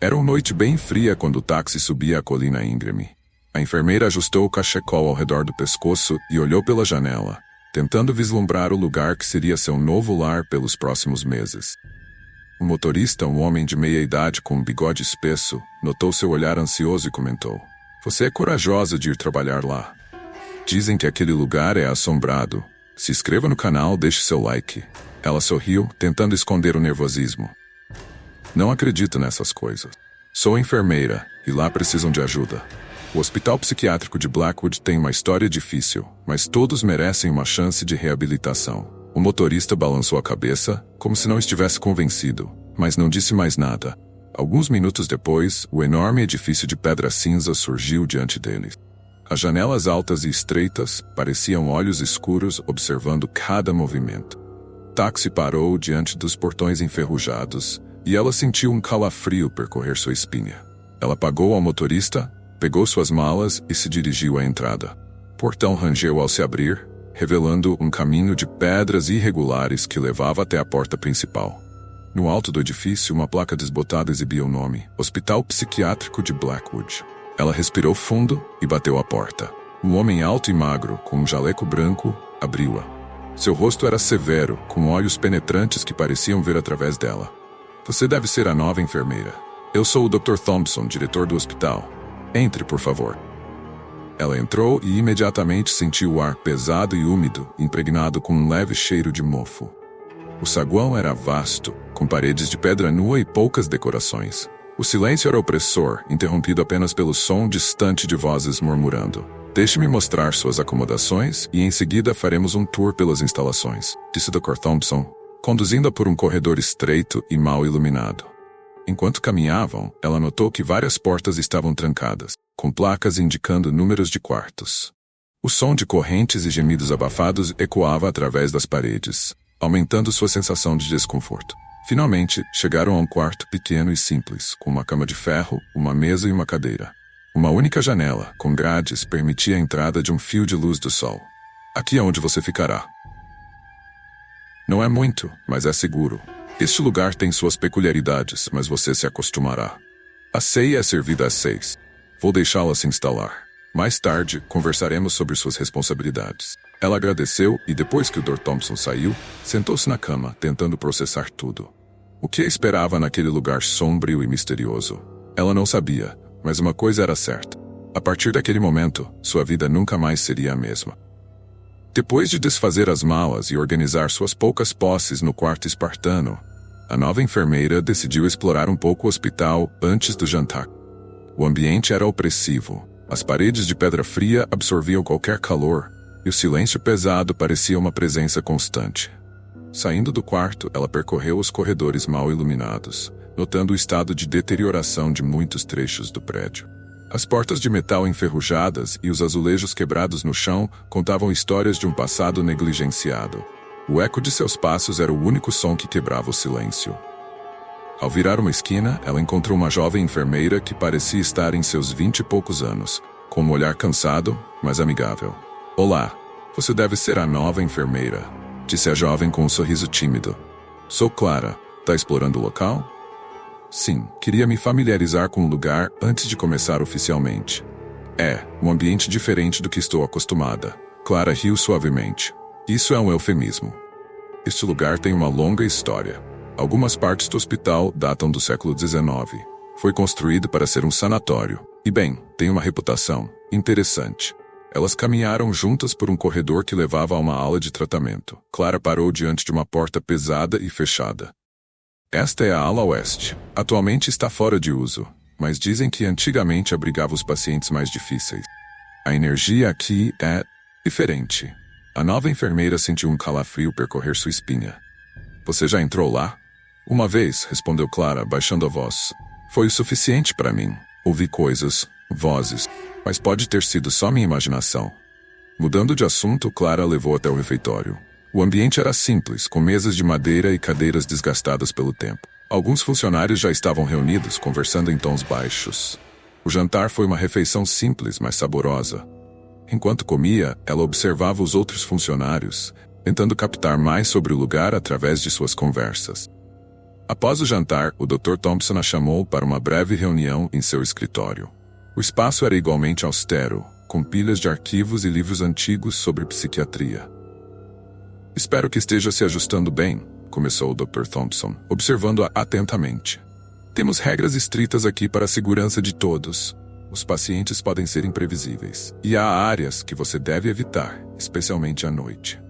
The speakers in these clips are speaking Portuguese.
Era uma noite bem fria quando o táxi subia a colina íngreme. A enfermeira ajustou o cachecol ao redor do pescoço e olhou pela janela, tentando vislumbrar o lugar que seria seu novo lar pelos próximos meses. O motorista, um homem de meia-idade com um bigode espesso, notou seu olhar ansioso e comentou: "Você é corajosa de ir trabalhar lá. Dizem que aquele lugar é assombrado. Se inscreva no canal, deixe seu like." Ela sorriu, tentando esconder o nervosismo. "Não acredito nessas coisas. Sou enfermeira, e lá precisam de ajuda. O Hospital Psiquiátrico de Blackwood tem uma história difícil, mas todos merecem uma chance de reabilitação." O motorista balançou a cabeça, como se não estivesse convencido, mas não disse mais nada. Alguns minutos depois, o enorme edifício de pedra cinza surgiu diante deles. As janelas altas e estreitas pareciam olhos escuros observando cada movimento. O táxi parou diante dos portões enferrujados, e ela sentiu um calafrio percorrer sua espinha. Ela pagou ao motorista, pegou suas malas e se dirigiu à entrada. O portão rangeu ao se abrir, revelando um caminho de pedras irregulares que levava até a porta principal. No alto do edifício, uma placa desbotada exibia o nome: Hospital Psiquiátrico de Blackwood. Ela respirou fundo e bateu a porta. Um homem alto e magro, com um jaleco branco, abriu-a. Seu rosto era severo, com olhos penetrantes que pareciam ver através dela. "Você deve ser a nova enfermeira. Eu sou o Dr. Thompson, diretor do hospital. Entre, por favor." Ela entrou e imediatamente sentiu o ar pesado e úmido, impregnado com um leve cheiro de mofo. O saguão era vasto, com paredes de pedra nua e poucas decorações. O silêncio era opressor, interrompido apenas pelo som distante de vozes murmurando: "Deixe-me mostrar suas acomodações e em seguida faremos um tour pelas instalações", disse Dr. Thompson, conduzindo-a por um corredor estreito e mal iluminado. Enquanto caminhavam, ela notou que várias portas estavam trancadas, com placas indicando números de quartos. O som de correntes e gemidos abafados ecoava através das paredes, aumentando sua sensação de desconforto. Finalmente, chegaram a um quarto pequeno e simples, com uma cama de ferro, uma mesa e uma cadeira. Uma única janela, com grades, permitia a entrada de um fio de luz do sol. "Aqui é onde você ficará." "Não é muito, mas é seguro. Este lugar tem suas peculiaridades, mas você se acostumará. A ceia é servida às 6. Vou deixá-la se instalar. Mais tarde, conversaremos sobre suas responsabilidades." Ela agradeceu e, depois que o Dr. Thompson saiu, sentou-se na cama, tentando processar tudo. O que a esperava naquele lugar sombrio e misterioso? Ela não sabia, mas uma coisa era certa. A partir daquele momento, sua vida nunca mais seria a mesma. Depois de desfazer as malas e organizar suas poucas posses no quarto espartano, a nova enfermeira decidiu explorar um pouco o hospital antes do jantar. O ambiente era opressivo. As paredes de pedra fria absorviam qualquer calor, e o silêncio pesado parecia uma presença constante. Saindo do quarto, ela percorreu os corredores mal iluminados, notando o estado de deterioração de muitos trechos do prédio. As portas de metal enferrujadas e os azulejos quebrados no chão contavam histórias de um passado negligenciado. O eco de seus passos era o único som que quebrava o silêncio. Ao virar uma esquina, ela encontrou uma jovem enfermeira que parecia estar em seus 20 e poucos anos, com um olhar cansado, mas amigável. "Olá, você deve ser a nova enfermeira", disse a jovem com um sorriso tímido. "Sou Clara. Tá explorando o local?" "Sim, queria me familiarizar com o lugar antes de começar oficialmente." "É, um ambiente diferente do que estou acostumada." Clara riu suavemente. "Isso é um eufemismo. Este lugar tem uma longa história. Algumas partes do hospital datam do século XIX. Foi construído para ser um sanatório. E bem, tem uma reputação interessante." Elas caminharam juntas por um corredor que levava a uma ala de tratamento. Clara parou diante de uma porta pesada e fechada. "Esta é a ala oeste. Atualmente está fora de uso, mas dizem que antigamente abrigava os pacientes mais difíceis. A energia aqui é diferente." A nova enfermeira sentiu um calafrio percorrer sua espinha. "Você já entrou lá?" "Uma vez", respondeu Clara, baixando a voz. "Foi o suficiente para mim. Ouvi coisas, vozes, mas pode ter sido só minha imaginação." Mudando de assunto, Clara levou até o refeitório. O ambiente era simples, com mesas de madeira e cadeiras desgastadas pelo tempo. Alguns funcionários já estavam reunidos, conversando em tons baixos. O jantar foi uma refeição simples, mas saborosa. Enquanto comia, ela observava os outros funcionários, tentando captar mais sobre o lugar através de suas conversas. Após o jantar, o Dr. Thompson a chamou para uma breve reunião em seu escritório. O espaço era igualmente austero, com pilhas de arquivos e livros antigos sobre psiquiatria. Espero que esteja se ajustando bem, começou o Dr. Thompson, observando-a atentamente. Temos regras estritas aqui para a segurança de todos. Os pacientes podem ser imprevisíveis. E há áreas que você deve evitar, especialmente à noite.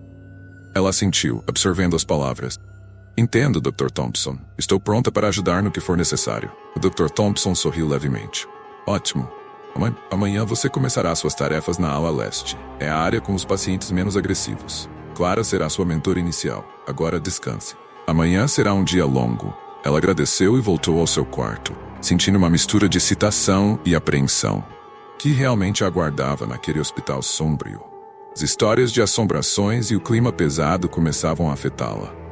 Ela assentiu, absorvendo as palavras. Entendo, Dr. Thompson. Estou pronta para ajudar no que for necessário. O Dr. Thompson sorriu levemente. Ótimo. Amanhã você começará suas tarefas na ala leste. É a área com os pacientes menos agressivos. Clara será sua mentora inicial. Agora descanse. Amanhã será um dia longo. Ela agradeceu e voltou ao seu quarto, sentindo uma mistura de excitação e apreensão, que realmente a aguardava naquele hospital sombrio. As histórias de assombrações e o clima pesado começavam a afetá-la.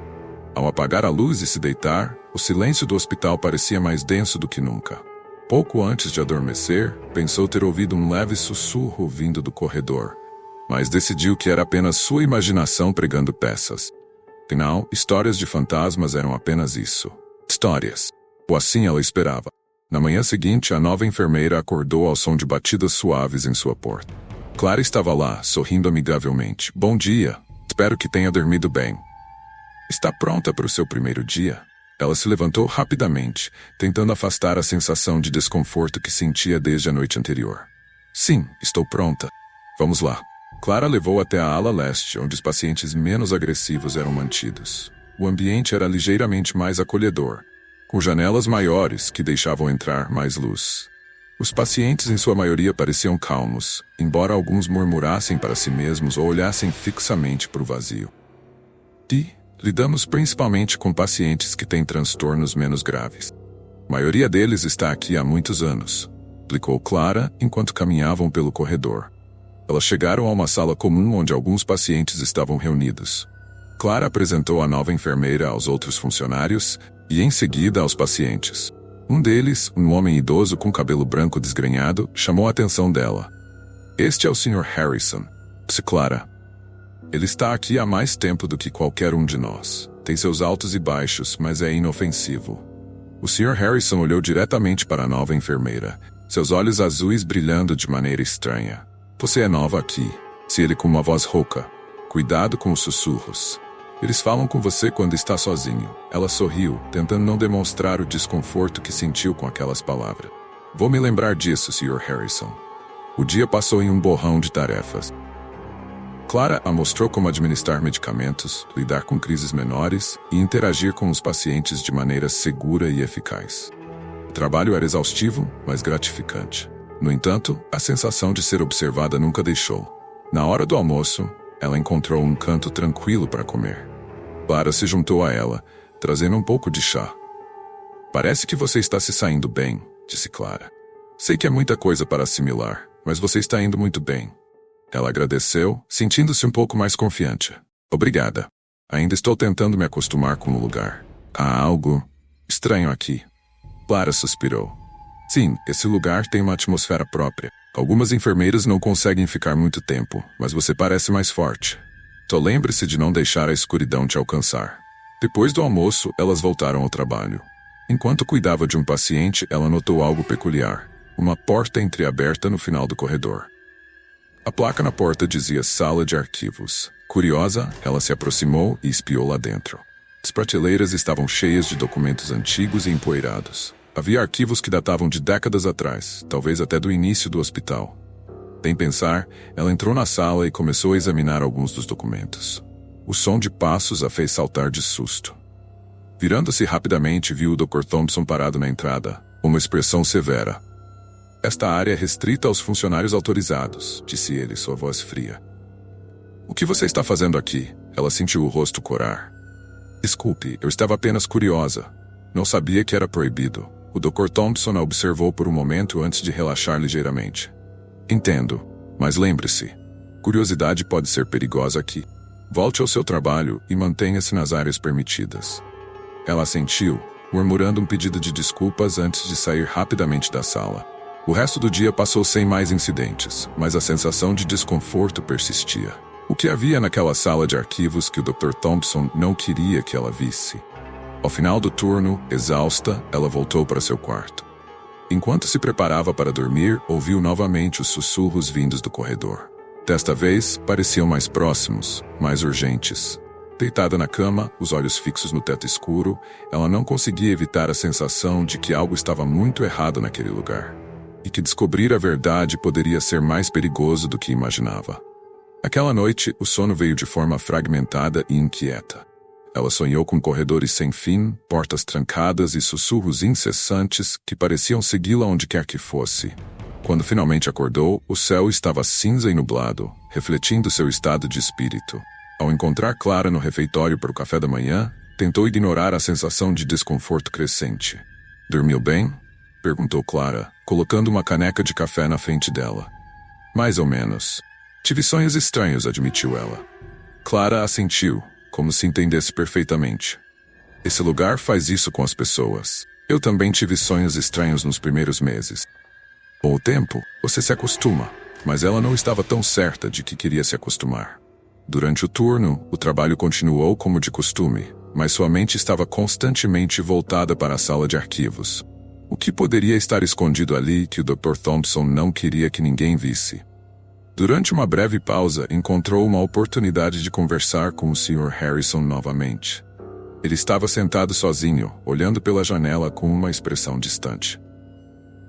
Ao apagar a luz e se deitar, o silêncio do hospital parecia mais denso do que nunca. Pouco antes de adormecer, pensou ter ouvido um leve sussurro vindo do corredor, mas decidiu que era apenas sua imaginação pregando peças. Afinal, histórias de fantasmas eram apenas isso. Histórias. Ou assim ela esperava. Na manhã seguinte, a nova enfermeira acordou ao som de batidas suaves em sua porta. Clara estava lá, sorrindo amigavelmente. Bom dia. Espero que tenha dormido bem. Está pronta para o seu primeiro dia? Ela se levantou rapidamente, tentando afastar a sensação de desconforto que sentia desde a noite anterior. Sim, estou pronta. Vamos lá. Clara levou até a ala leste, onde os pacientes menos agressivos eram mantidos. O ambiente era ligeiramente mais acolhedor, com janelas maiores que deixavam entrar mais luz. Os pacientes, em sua maioria, pareciam calmos, embora alguns murmurassem para si mesmos ou olhassem fixamente para o vazio. Lidamos principalmente com pacientes que têm transtornos menos graves. A maioria deles está aqui há muitos anos, explicou Clara enquanto caminhavam pelo corredor. Elas chegaram a uma sala comum onde alguns pacientes estavam reunidos. Clara apresentou a nova enfermeira aos outros funcionários e em seguida aos pacientes. Um deles, um homem idoso com cabelo branco desgrenhado, chamou a atenção dela. Este é o Sr. Harrison, disse Clara. Ele está aqui há mais tempo do que qualquer um de nós. Tem seus altos e baixos, mas é inofensivo. O Sr. Harrison olhou diretamente para a nova enfermeira, seus olhos azuis brilhando de maneira estranha. Você é nova aqui, disse ele com uma voz rouca. Cuidado com os sussurros. Eles falam com você quando está sozinho. Ela sorriu, tentando não demonstrar o desconforto que sentiu com aquelas palavras. Vou me lembrar disso, Sr. Harrison. O dia passou em um borrão de tarefas. Clara a mostrou como administrar medicamentos, lidar com crises menores e interagir com os pacientes de maneira segura e eficaz. O trabalho era exaustivo, mas gratificante. No entanto, a sensação de ser observada nunca deixou. Na hora do almoço, ela encontrou um canto tranquilo para comer. Clara se juntou a ela, trazendo um pouco de chá. Parece que você está se saindo bem, disse Clara. Sei que é muita coisa para assimilar, mas você está indo muito bem. Ela agradeceu, sentindo-se um pouco mais confiante. Obrigada. Ainda estou tentando me acostumar com o lugar. Há algo estranho aqui. Clara suspirou. Sim, esse lugar tem uma atmosfera própria. Algumas enfermeiras não conseguem ficar muito tempo, mas você parece mais forte. Só lembre-se de não deixar a escuridão te alcançar. Depois do almoço, elas voltaram ao trabalho. Enquanto cuidava de um paciente, ela notou algo peculiar. Uma porta entreaberta no final do corredor. A placa na porta dizia Sala de Arquivos. Curiosa, ela se aproximou e espiou lá dentro. As prateleiras estavam cheias de documentos antigos e empoeirados. Havia arquivos que datavam de décadas atrás, talvez até do início do hospital. Sem pensar, ela entrou na sala e começou a examinar alguns dos documentos. O som de passos a fez saltar de susto. Virando-se rapidamente, viu o Dr. Thompson parado na entrada, uma expressão severa. Esta área é restrita aos funcionários autorizados, disse ele, sua voz fria. O que você está fazendo aqui? Ela sentiu o rosto corar. Desculpe, eu estava apenas curiosa. Não sabia que era proibido. O Dr. Thompson a observou por um momento antes de relaxar ligeiramente. Entendo, mas lembre-se, curiosidade pode ser perigosa aqui. Volte ao seu trabalho e mantenha-se nas áreas permitidas. Ela assentiu, murmurando um pedido de desculpas antes de sair rapidamente da sala. O resto do dia passou sem mais incidentes, mas a sensação de desconforto persistia. O que havia naquela sala de arquivos que o Dr. Thompson não queria que ela visse? Ao final do turno, exausta, ela voltou para seu quarto. Enquanto se preparava para dormir, ouviu novamente os sussurros vindos do corredor. Desta vez, pareciam mais próximos, mais urgentes. Deitada na cama, os olhos fixos no teto escuro, ela não conseguia evitar a sensação de que algo estava muito errado naquele lugar. E que descobrir a verdade poderia ser mais perigoso do que imaginava. Aquela noite, o sono veio de forma fragmentada e inquieta. Ela sonhou com corredores sem fim, portas trancadas e sussurros incessantes que pareciam segui-la onde quer que fosse. Quando finalmente acordou, o céu estava cinza e nublado, refletindo seu estado de espírito. Ao encontrar Clara no refeitório para o café da manhã, tentou ignorar a sensação de desconforto crescente. "Dormiu bem?" perguntou Clara, colocando uma caneca de café na frente dela. "Mais ou menos. Tive sonhos estranhos", admitiu ela. Clara assentiu, como se entendesse perfeitamente. "Esse lugar faz isso com as pessoas. Eu também tive sonhos estranhos nos primeiros meses. Com o tempo, você se acostuma", mas ela não estava tão certa de que queria se acostumar. Durante o turno, o trabalho continuou como de costume, mas sua mente estava constantemente voltada para a sala de arquivos. O que poderia estar escondido ali que o Dr. Thompson não queria que ninguém visse? Durante uma breve pausa, encontrou uma oportunidade de conversar com o Sr. Harrison novamente. Ele estava sentado sozinho, olhando pela janela com uma expressão distante.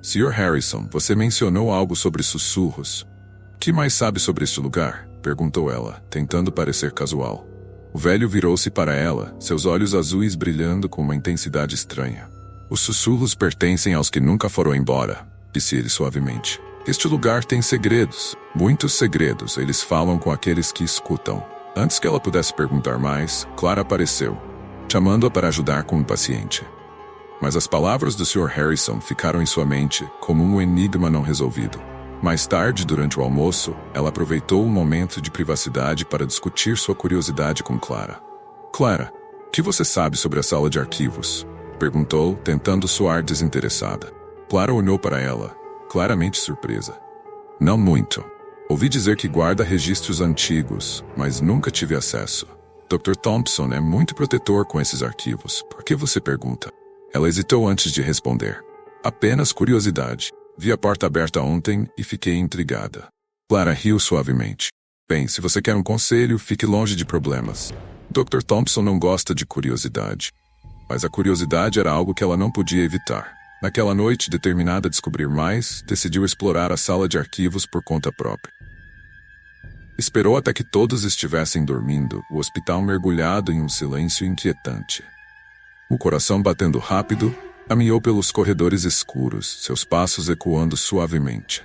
"Sr. Harrison, você mencionou algo sobre sussurros. O que mais sabe sobre este lugar?" perguntou ela, tentando parecer casual. O velho virou-se para ela, seus olhos azuis brilhando com uma intensidade estranha. "Os sussurros pertencem aos que nunca foram embora", disse ele suavemente. "Este lugar tem segredos, muitos segredos. Eles falam com aqueles que escutam." Antes que ela pudesse perguntar mais, Clara apareceu, chamando-a para ajudar com um paciente. Mas as palavras do Sr. Harrison ficaram em sua mente como um enigma não resolvido. Mais tarde, durante o almoço, ela aproveitou um momento de privacidade para discutir sua curiosidade com Clara. "Clara, o que você sabe sobre a sala de arquivos?" perguntou, tentando soar desinteressada. Clara olhou para ela, claramente surpresa. "Não muito. Ouvi dizer que guarda registros antigos, mas nunca tive acesso. Dr. Thompson é muito protetor com esses arquivos. Por que você pergunta?" Ela hesitou antes de responder. "Apenas curiosidade. Vi a porta aberta ontem e fiquei intrigada." Clara riu suavemente. "Bem, se você quer um conselho, fique longe de problemas. Dr. Thompson não gosta de curiosidade." Mas a curiosidade era algo que ela não podia evitar. Naquela noite, determinada a descobrir mais, decidiu explorar a sala de arquivos por conta própria. Esperou até que todos estivessem dormindo, o hospital mergulhado em um silêncio inquietante. O coração batendo rápido, caminhou pelos corredores escuros, seus passos ecoando suavemente.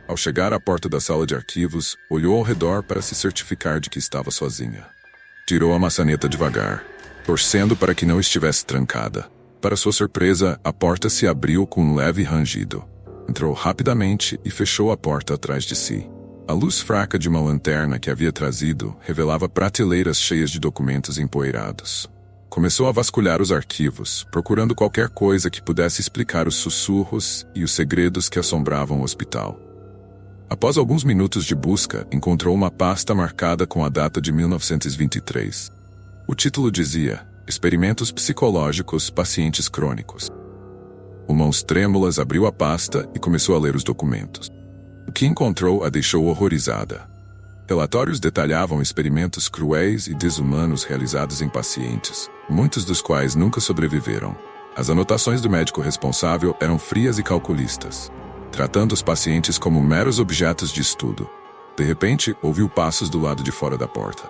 Ao chegar à porta da sala de arquivos, olhou ao redor para se certificar de que estava sozinha. Tirou a maçaneta devagar, torcendo para que não estivesse trancada. Para sua surpresa, a porta se abriu com um leve rangido. Entrou rapidamente e fechou a porta atrás de si. A luz fraca de uma lanterna que havia trazido revelava prateleiras cheias de documentos empoeirados. Começou a vasculhar os arquivos, procurando qualquer coisa que pudesse explicar os sussurros e os segredos que assombravam o hospital. Após alguns minutos de busca, encontrou uma pasta marcada com a data de 1923. O título dizia: Experimentos Psicológicos Pacientes Crônicos. Com mãos trêmulas, abriu a pasta e começou a ler os documentos. O que encontrou a deixou horrorizada. Relatórios detalhavam experimentos cruéis e desumanos realizados em pacientes, muitos dos quais nunca sobreviveram. As anotações do médico responsável eram frias e calculistas, tratando os pacientes como meros objetos de estudo. De repente, ouviu passos do lado de fora da porta.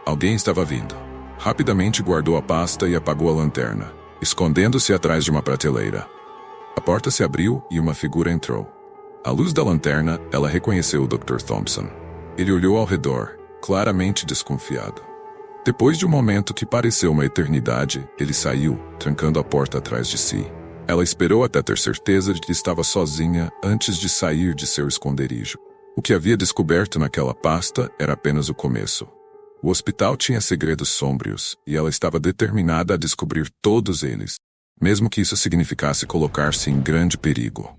Alguém estava vindo. Rapidamente guardou a pasta e apagou a lanterna, escondendo-se atrás de uma prateleira. A porta se abriu e uma figura entrou. À luz da lanterna, ela reconheceu o Dr. Thompson. Ele olhou ao redor, claramente desconfiado. Depois de um momento que pareceu uma eternidade, ele saiu, trancando a porta atrás de si. Ela esperou até ter certeza de que estava sozinha antes de sair de seu esconderijo. O que havia descoberto naquela pasta era apenas o começo. O hospital tinha segredos sômbrios, e ela estava determinada a descobrir todos eles, mesmo que isso significasse colocar-se em grande perigo.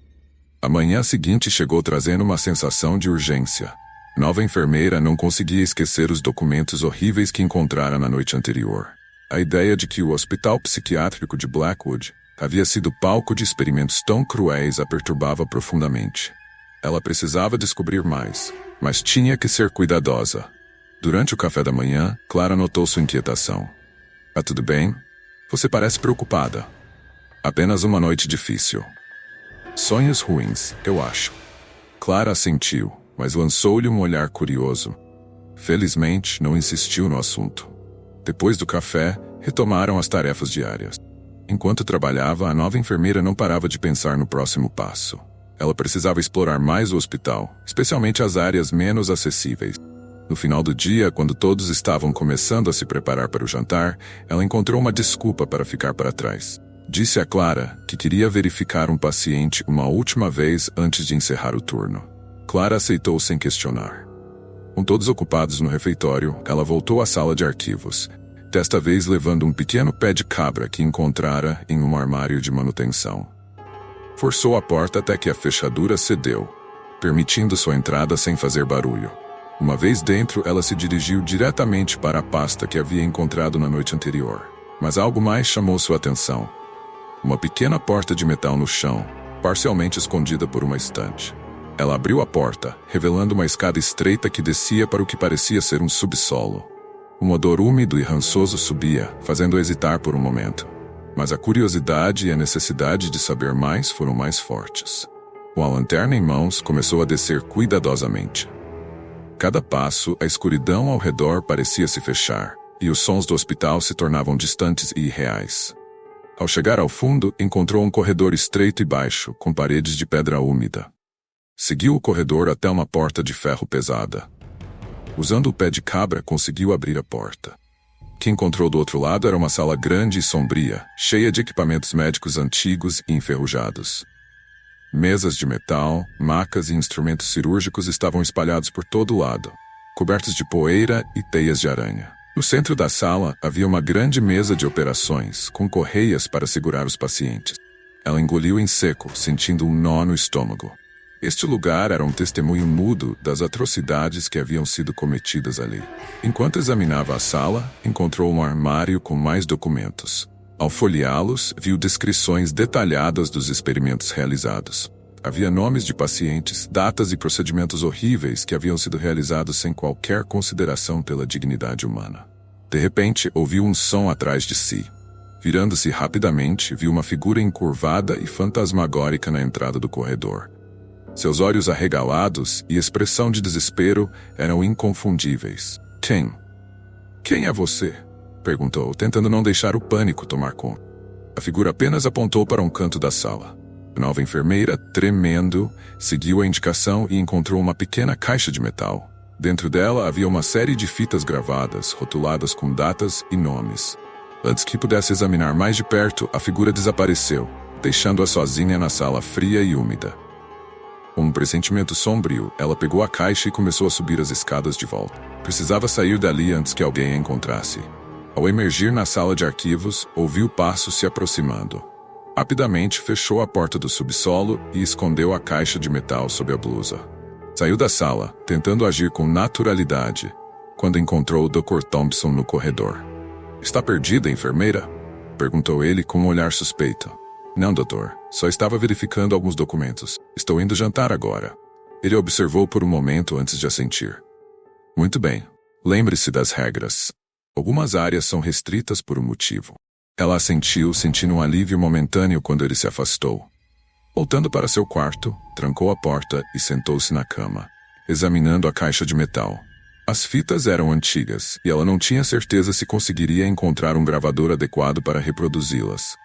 A manhã seguinte chegou trazendo uma sensação de urgência. Nova enfermeira não conseguia esquecer os documentos horríveis que encontrara na noite anterior. A ideia de que o hospital psiquiátrico de Blackwood havia sido palco de experimentos tão cruéis a perturbava profundamente. Ela precisava descobrir mais, mas tinha que ser cuidadosa. Durante o café da manhã, Clara notou sua inquietação. "Ah, tudo bem? Você parece preocupada." "Apenas uma noite difícil." "Sonhos ruins, eu acho." Clara assentiu, mas lançou-lhe um olhar curioso. Felizmente, não insistiu no assunto. Depois do café, retomaram as tarefas diárias. Enquanto trabalhava, a nova enfermeira não parava de pensar no próximo passo. Ela precisava explorar mais o hospital, especialmente as áreas menos acessíveis. No final do dia, quando todos estavam começando a se preparar para o jantar, ela encontrou uma desculpa para ficar para trás. Disse a Clara que queria verificar um paciente uma última vez antes de encerrar o turno. Clara aceitou sem questionar. Com todos ocupados no refeitório, ela voltou à sala de arquivos, desta vez levando um pequeno pé de cabra que encontrara em um armário de manutenção. Forçou a porta até que a fechadura cedeu, permitindo sua entrada sem fazer barulho. Uma vez dentro, ela se dirigiu diretamente para a pasta que havia encontrado na noite anterior. Mas algo mais chamou sua atenção. Uma pequena porta de metal no chão, parcialmente escondida por uma estante. Ela abriu a porta, revelando uma escada estreita que descia para o que parecia ser um subsolo. Um odor úmido e rançoso subia, fazendo-a hesitar por um momento. Mas a curiosidade e a necessidade de saber mais foram mais fortes. Com a lanterna em mãos, começou a descer cuidadosamente. Cada passo, a escuridão ao redor parecia se fechar, e os sons do hospital se tornavam distantes e irreais. Ao chegar ao fundo, encontrou um corredor estreito e baixo, com paredes de pedra úmida. Seguiu o corredor até uma porta de ferro pesada. Usando o pé de cabra, conseguiu abrir a porta. O que encontrou do outro lado era uma sala grande e sombria, cheia de equipamentos médicos antigos e enferrujados. Mesas de metal, macas e instrumentos cirúrgicos estavam espalhados por todo lado, cobertos de poeira e teias de aranha. No centro da sala havia uma grande mesa de operações, com correias para segurar os pacientes. Ela engoliu em seco, sentindo um nó no estômago. Este lugar era um testemunho mudo das atrocidades que haviam sido cometidas ali. Enquanto examinava a sala, encontrou um armário com mais documentos. Ao folheá-los, viu descrições detalhadas dos experimentos realizados. Havia nomes de pacientes, datas e procedimentos horríveis que haviam sido realizados sem qualquer consideração pela dignidade humana. De repente, ouviu um som atrás de si. Virando-se rapidamente, viu uma figura encurvada e fantasmagórica na entrada do corredor. Seus olhos arregalados e expressão de desespero eram inconfundíveis. Quem é você?" perguntou, tentando não deixar o pânico tomar conta. A figura apenas apontou para um canto da sala. A nova enfermeira, tremendo, seguiu a indicação e encontrou uma pequena caixa de metal. Dentro dela havia uma série de fitas gravadas, rotuladas com datas e nomes. Antes que pudesse examinar mais de perto, a figura desapareceu, deixando-a sozinha na sala fria e úmida. Com um pressentimento sombrio, ela pegou a caixa e começou a subir as escadas de volta. Precisava sair dali antes que alguém a encontrasse. Ao emergir na sala de arquivos, ouviu passos se aproximando. Rapidamente fechou a porta do subsolo e escondeu a caixa de metal sob a blusa. Saiu da sala, tentando agir com naturalidade, quando encontrou o Dr. Thompson no corredor. "Está perdida, enfermeira?" perguntou ele com um olhar suspeito. "Não, doutor. Só estava verificando alguns documentos. Estou indo jantar agora." Ele observou por um momento antes de assentir. "Muito bem. Lembre-se das regras. Algumas áreas são restritas por um motivo." Ela assentiu, sentindo um alívio momentâneo quando ele se afastou. Voltando para seu quarto, trancou a porta e sentou-se na cama, examinando a caixa de metal. As fitas eram antigas, e ela não tinha certeza se conseguiria encontrar um gravador adequado para reproduzi-las.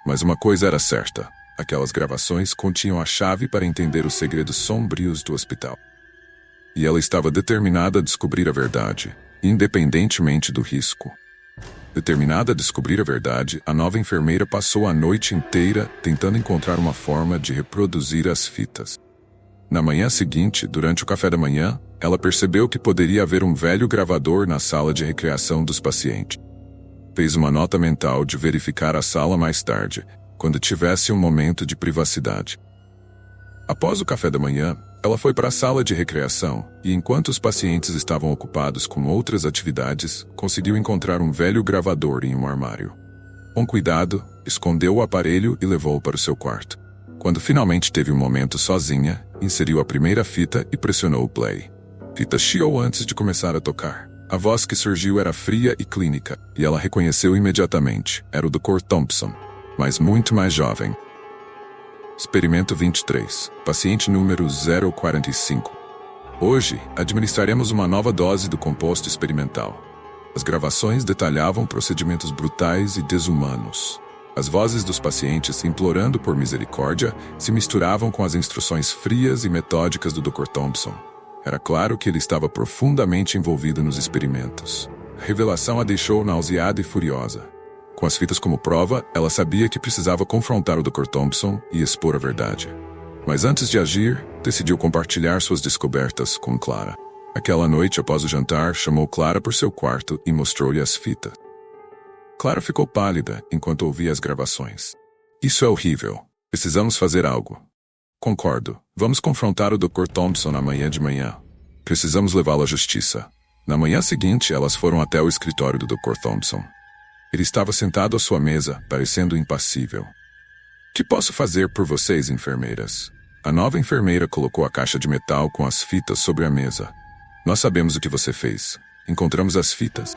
Mas uma coisa era certa: aquelas gravações continham a chave para entender os segredos sombrios do hospital. E ela estava determinada a descobrir a verdade, independentemente do risco. Determinada a descobrir a verdade, a nova enfermeira passou a noite inteira tentando encontrar uma forma de reproduzir as fitas. Na manhã seguinte, durante o café da manhã, ela percebeu que poderia haver um velho gravador na sala de recreação dos pacientes. Fez uma nota mental de verificar a sala mais tarde, quando tivesse um momento de privacidade. Após o café da manhã, Ela foi para a sala de recreação e, enquanto os pacientes estavam ocupados com outras atividades, conseguiu encontrar um velho gravador em um armário. Com cuidado, escondeu o aparelho e levou-o para o seu quarto. Quando finalmente teve um momento sozinha, inseriu a primeira fita e pressionou o play. A fita chiou antes de começar a tocar. A voz que surgiu era fria e clínica, e ela reconheceu imediatamente. Era o Dr. Thompson, mas muito mais jovem. Experimento 23. Paciente número 045. Hoje, administraremos uma nova dose do composto experimental. As gravações detalhavam procedimentos brutais e desumanos. As vozes dos pacientes implorando por misericórdia se misturavam com as instruções frias e metódicas do Dr. Thompson. Era claro que ele estava profundamente envolvido nos experimentos. A revelação a deixou nauseada e furiosa. Com as fitas como prova, ela sabia que precisava confrontar o Dr. Thompson e expor a verdade. Mas antes de agir, decidiu compartilhar suas descobertas com Clara. Aquela noite, após o jantar, chamou Clara por seu quarto e mostrou-lhe as fitas. Clara ficou pálida enquanto ouvia as gravações. Isso é horrível. Precisamos fazer algo. Concordo. Vamos confrontar o Dr. Thompson amanhã de manhã. Precisamos levá-lo à justiça. Na manhã seguinte, elas foram até o escritório do Dr. Thompson. Ele estava sentado à sua mesa, parecendo impassível. Que posso fazer por vocês, enfermeiras? A nova enfermeira colocou a caixa de metal com as fitas sobre a mesa. Nós sabemos o que você fez. Encontramos as fitas.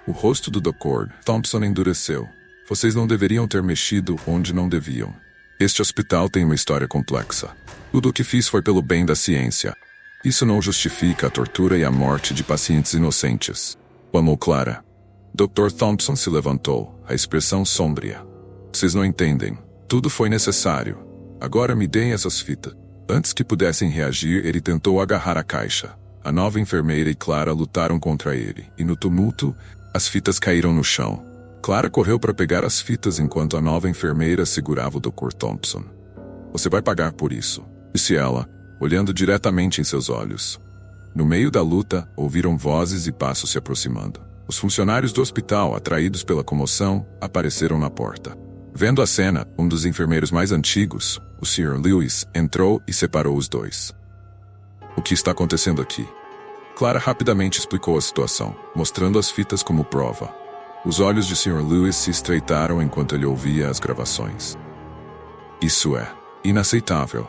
O rosto do Dr. Thompson endureceu. Vocês não deveriam ter mexido onde não deviam. Este hospital tem uma história complexa. Tudo o que fiz foi pelo bem da ciência. Isso não justifica a tortura e a morte de pacientes inocentes. Clamou Clara. Dr. Thompson se levantou, a expressão sombria. Vocês não entendem. Tudo foi necessário. Agora me deem essas fitas. Antes que pudessem reagir, ele tentou agarrar a caixa. A nova enfermeira e Clara lutaram contra ele, e no tumulto, as fitas caíram no chão. Clara correu para pegar as fitas enquanto a nova enfermeira segurava o Dr. Thompson. Você vai pagar por isso, disse ela, olhando diretamente em seus olhos. No meio da luta, ouviram vozes e passos se aproximando. Os funcionários do hospital, atraídos pela comoção, apareceram na porta. Vendo a cena, um dos enfermeiros mais antigos, o Sr. Lewis, entrou e separou os dois. O que está acontecendo aqui? Clara rapidamente explicou a situação, mostrando as fitas como prova. Os olhos de Sr. Lewis se estreitaram enquanto ele ouvia as gravações. Isso é inaceitável.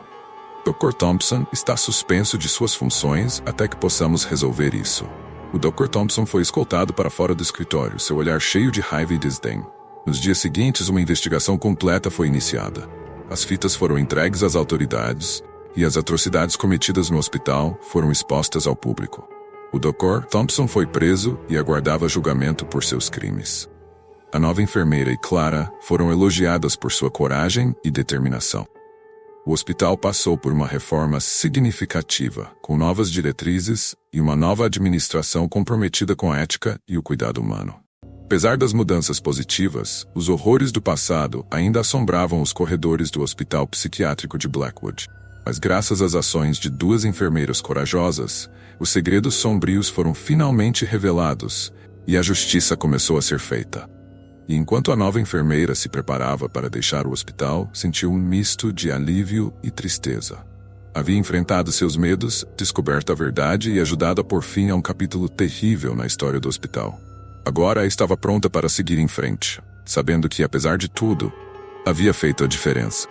Dr. Thompson está suspenso de suas funções até que possamos resolver isso. O Dr. Thompson foi escoltado para fora do escritório, seu olhar cheio de raiva e desdém. Nos dias seguintes, uma investigação completa foi iniciada. As fitas foram entregues às autoridades e as atrocidades cometidas no hospital foram expostas ao público. O Dr. Thompson foi preso e aguardava julgamento por seus crimes. A nova enfermeira e Clara foram elogiadas por sua coragem e determinação. O hospital passou por uma reforma significativa, com novas diretrizes e uma nova administração comprometida com a ética e o cuidado humano. Apesar das mudanças positivas, os horrores do passado ainda assombravam os corredores do Hospital Psiquiátrico de Blackwood. Mas graças às ações de duas enfermeiras corajosas, os segredos sombrios foram finalmente revelados e a justiça começou a ser feita. E enquanto a nova enfermeira se preparava para deixar o hospital, sentiu um misto de alívio e tristeza. Havia enfrentado seus medos, descoberto a verdade e ajudado a pôr fim a um capítulo terrível na história do hospital. Agora estava pronta para seguir em frente, sabendo que, apesar de tudo, havia feito a diferença.